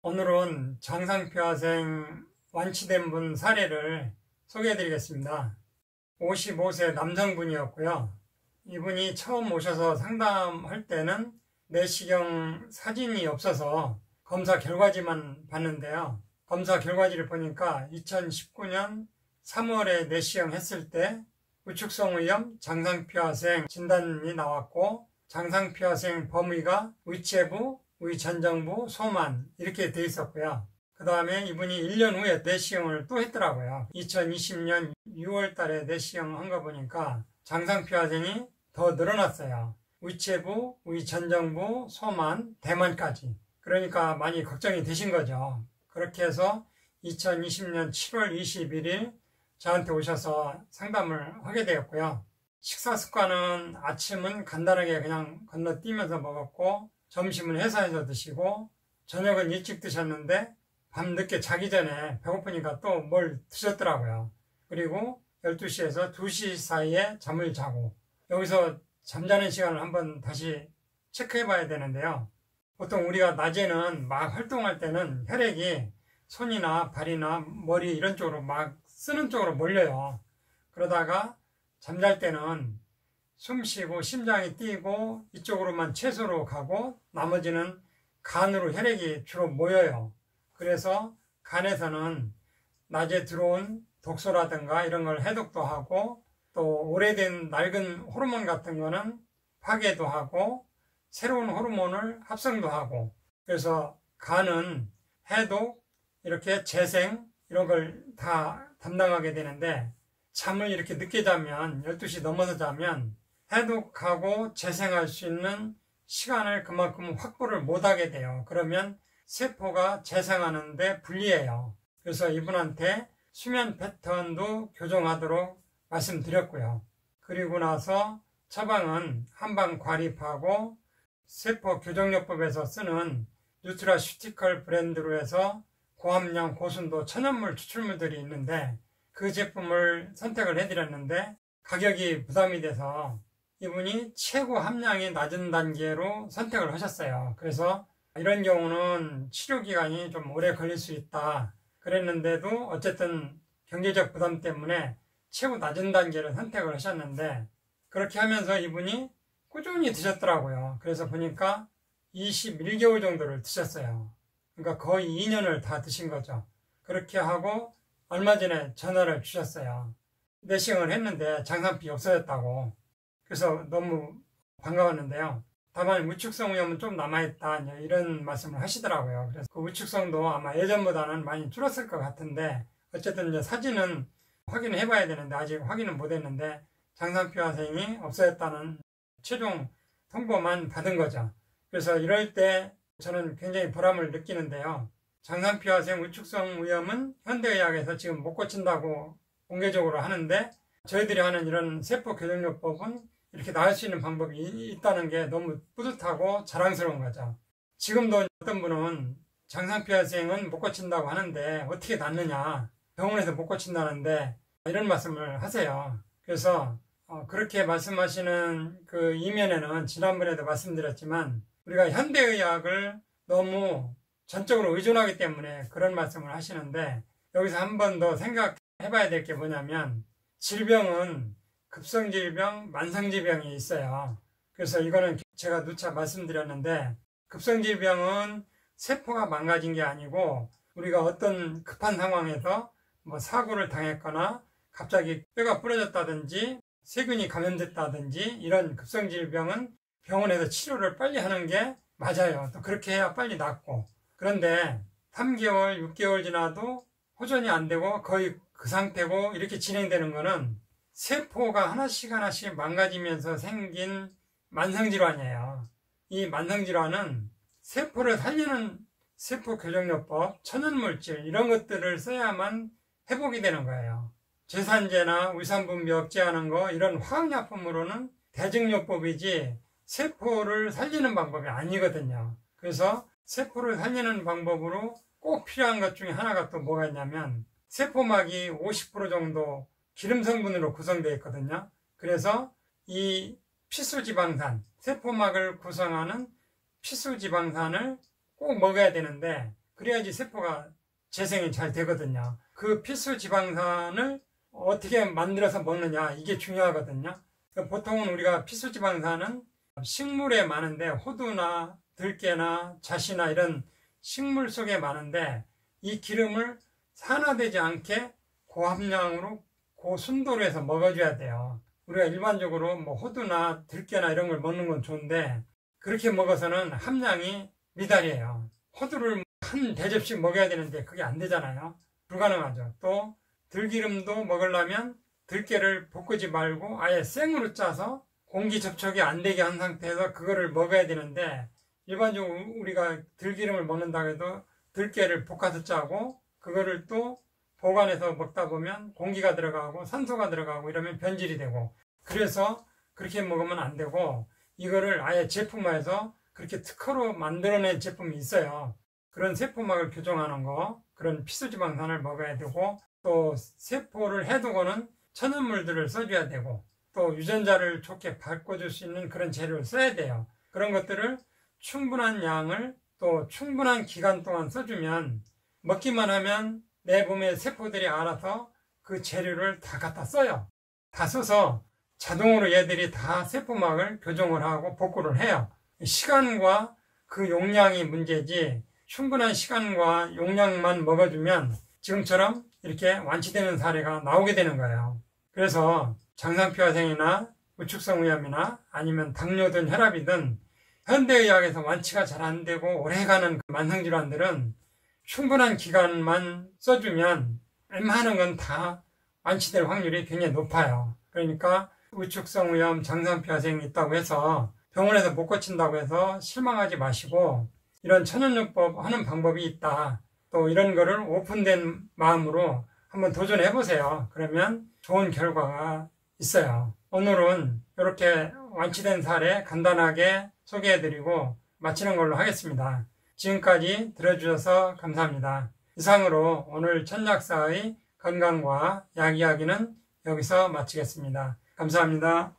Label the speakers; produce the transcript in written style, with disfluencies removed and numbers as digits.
Speaker 1: 오늘은 장상표화생 완치된 분 사례를 소개해 드리겠습니다. 55세 남성분이었고요. 이분이 처음 오셔서 상담할 때는 내시경 사진이 없어서 검사 결과지만 봤는데요. 검사 결과지를 보니까 2019년 3월에 내시경 했을 때 우측성의염 장상표화생 진단이 나왔고, 장상표화생 범위가 위체부, 위전정부, 소만 이렇게 돼 있었고요. 그 다음에 이분이 1년 후에 내시경을 또 했더라고요. 2020년 6월 달에 내시경 한 거 보니까 장상표화생이 더 늘어났어요. 위체부, 위전정부, 소만, 대만까지. 그러니까 많이 걱정이 되신 거죠. 그렇게 해서 2020년 7월 21일 저한테 오셔서 상담을 하게 되었고요. 식사 습관은 아침은 간단하게 그냥 건너뛰면서 먹었고, 점심은 회사에서 드시고, 저녁은 일찍 드셨는데 밤늦게 자기 전에 배고프니까 또 뭘 드셨더라고요. 그리고 12시에서 2시 사이에 잠을 자고, 여기서 잠자는 시간을 한번 다시 체크해 봐야 되는데요. 보통 우리가 낮에는 막 활동할 때는 혈액이 손이나 발이나 머리 이런 쪽으로 막 쓰는 쪽으로 몰려요. 그러다가 잠잘 때는 숨 쉬고 심장이 뛰고 이쪽으로만 채소로 가고, 나머지는 간으로 혈액이 주로 모여요. 그래서 간에서는 낮에 들어온 독소라든가 이런 걸 해독도 하고, 또 오래된 낡은 호르몬 같은 거는 파괴도 하고, 새로운 호르몬을 합성도 하고, 그래서 간은 해독, 이렇게 재생 이런 걸 다 담당하게 되는데, 잠을 이렇게 늦게 자면 12시 넘어서 자면 해독하고 재생할 수 있는 시간을 그만큼 확보를 못하게 돼요. 그러면 세포가 재생하는데 불리해요. 그래서 이분한테 수면 패턴도 교정하도록 말씀드렸고요. 그리고 나서 처방은 한방 과립하고, 세포 교정요법에서 쓰는 뉴트라슈티컬 브랜드로 해서 고함량 고순도 천연물 추출물들이 있는데, 그 제품을 선택을 해드렸는데 가격이 부담이 돼서 이분이 최고 함량이 낮은 단계로 선택을 하셨어요. 그래서 이런 경우는 치료기간이 좀 오래 걸릴 수 있다 그랬는데도 어쨌든 경제적 부담 때문에 최고 낮은 단계를 선택을 하셨는데, 그렇게 하면서 이분이 꾸준히 드셨더라고요. 그래서 보니까 21개월 정도를 드셨어요. 그러니까 거의 2년을 다 드신 거죠. 그렇게 하고 얼마 전에 전화를 주셨어요. 내시경을 했는데 장산비 없어졌다고. 그래서 너무 반가웠는데요. 다만 우측성의염은 좀 남아있다 이런 말씀을 하시더라고요. 그래서 그 우측성도 아마 예전보다는 많이 줄었을 것 같은데, 어쨌든 이제 사진은 확인을 해봐야 되는데 아직 확인은 못했는데 장상표화생이 없어졌다는 최종 통보만 받은 거죠. 그래서 이럴 때 저는 굉장히 보람을 느끼는데요. 장상표화생 우측성의염은 현대의학에서 지금 못 고친다고 공개적으로 하는데, 저희들이 하는 이런 세포 교정요법은 이렇게 나을 수 있는 방법이 있다는 게 너무 뿌듯하고 자랑스러운 거죠. 지금도 어떤 분은 장상표화생은 못 고친다고 하는데 어떻게 낫느냐, 병원에서 못 고친다는데 이런 말씀을 하세요. 그래서 그렇게 말씀하시는 그 이면에는 지난번에도 말씀드렸지만 우리가 현대의학을 너무 전적으로 의존하기 때문에 그런 말씀을 하시는데, 여기서 한 번 더 생각해 봐야 될 게 뭐냐면, 질병은 급성질병, 만성질병이 있어요. 그래서 이거는 제가 누차 말씀드렸는데, 급성질병은 세포가 망가진 게 아니고 우리가 어떤 급한 상황에서 뭐 사고를 당했거나 갑자기 뼈가 부러졌다든지 세균이 감염됐다든지 이런 급성질병은 병원에서 치료를 빨리 하는 게 맞아요. 또 그렇게 해야 빨리 낫고, 그런데 3개월, 6개월 지나도 호전이 안 되고 거의 그 상태고 이렇게 진행되는 거는 세포가 하나씩 하나씩 망가지면서 생긴 만성질환이에요. 이 만성질환은 세포를 살리는 세포 교정요법, 천연물질 이런 것들을 써야만 회복이 되는 거예요. 제산제나 위산분비 억제하는 거 이런 화학약품으로는 대증요법이지 세포를 살리는 방법이 아니거든요. 그래서 세포를 살리는 방법으로 꼭 필요한 것 중에 하나가 또 뭐가 있냐면, 세포막이 50% 정도 기름 성분으로 구성되어 있거든요. 그래서 이 피수지방산, 세포막을 구성하는 피수지방산을 꼭 먹어야 되는데, 그래야지 세포가 재생이 잘 되거든요. 그 필수 지방산을 어떻게 만들어서 먹느냐, 이게 중요하거든요. 보통은 우리가 필수 지방산은 식물에 많은데, 호두나 들깨나 잣이나 이런 식물 속에 많은데, 이 기름을 산화되지 않게 고함량으로 고순도로 해서 먹어줘야 돼요. 우리가 일반적으로 뭐 호두나 들깨나 이런 걸 먹는 건 좋은데, 그렇게 먹어서는 함량이 미달이에요. 호두를 한 대접씩 먹어야 되는데 그게 안 되잖아요. 불가능하죠. 또 들기름도 먹으려면 들깨를 볶지 말고 아예 생으로 짜서 공기 접촉이 안 되게 한 상태에서 그거를 먹어야 되는데, 일반적으로 우리가 들기름을 먹는다고 해도 들깨를 볶아서 짜고 그거를 또 보관해서 먹다 보면 공기가 들어가고 산소가 들어가고 이러면 변질이 되고, 그래서 그렇게 먹으면 안 되고, 이거를 아예 제품화해서 그렇게 특허로 만들어낸 제품이 있어요. 그런 세포막을 교정하는 거, 그런 필수지방산을 먹어야 되고, 또 세포를 해두고는 천연물들을 써줘야 되고, 또 유전자를 좋게 바꿔줄 수 있는 그런 재료를 써야 돼요. 그런 것들을 충분한 양을 또 충분한 기간 동안 써주면, 먹기만 하면 내 몸의 세포들이 알아서 그 재료를 다 갖다 써요. 다 써서 자동으로 얘들이 다 세포막을 교정을 하고 복구를 해요. 시간과 그 용량이 문제지, 충분한 시간과 용량만 먹어주면 지금처럼 이렇게 완치되는 사례가 나오게 되는 거예요. 그래서 장상표화생이나 우축성위암이나 아니면 당뇨든 혈압이든 현대의학에서 완치가 잘 안 되고 오래가는 만성질환들은 충분한 기간만 써주면 웬만한 건 다 완치될 확률이 굉장히 높아요. 그러니까 우축성위암, 장상표화생이 있다고 해서 병원에서 못 고친다고 해서 실망하지 마시고, 이런 천연요법 하는 방법이 있다, 또 이런 거를 오픈된 마음으로 한번 도전해 보세요. 그러면 좋은 결과가 있어요. 오늘은 이렇게 완치된 사례 간단하게 소개해드리고 마치는 걸로 하겠습니다. 지금까지 들어주셔서 감사합니다. 이상으로 오늘 천약사의 건강과 약 이야기는 여기서 마치겠습니다. 감사합니다.